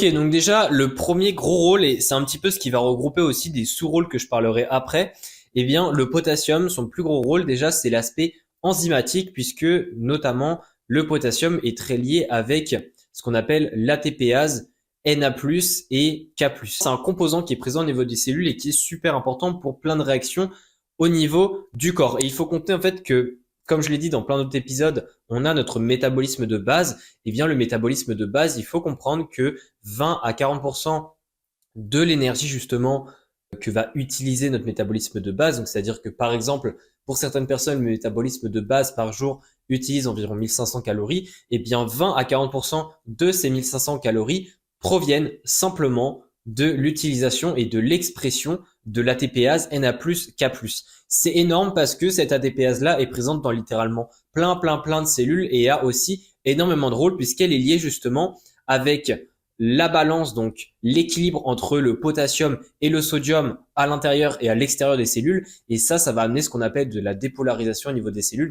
Ok, donc déjà, le premier gros rôle, et c'est un petit peu ce qui va regrouper aussi des sous-rôles que je parlerai après, eh bien, le potassium, son plus gros rôle, déjà, c'est l'aspect enzymatique, puisque notamment, le potassium est très lié avec ce qu'on appelle l'ATPase, Na+, et K+. C'est un composant qui est présent au niveau des cellules et qui est super important pour plein de réactions au niveau du corps. Et il faut compter en fait que, comme je l'ai dit dans plein d'autres épisodes, on a notre métabolisme de base. Et bien, le métabolisme de base, il faut comprendre que 20 à 40% de l'énergie justement que va utiliser notre métabolisme de base. Donc, c'est-à-dire que par exemple, pour certaines personnes, le métabolisme de base par jour utilise environ 1500 calories. Et bien, 20 à 40% de ces 1500 calories proviennent simplement de l'utilisation et de l'expression de l'ATPase Na+, K+. C'est énorme parce que cette ATPase-là est présente dans littéralement plein de cellules et a aussi énormément de rôle puisqu'elle est liée justement avec la balance, donc l'équilibre entre le potassium et le sodium à l'intérieur et à l'extérieur des cellules. Et ça va amener ce qu'on appelle de la dépolarisation au niveau des cellules.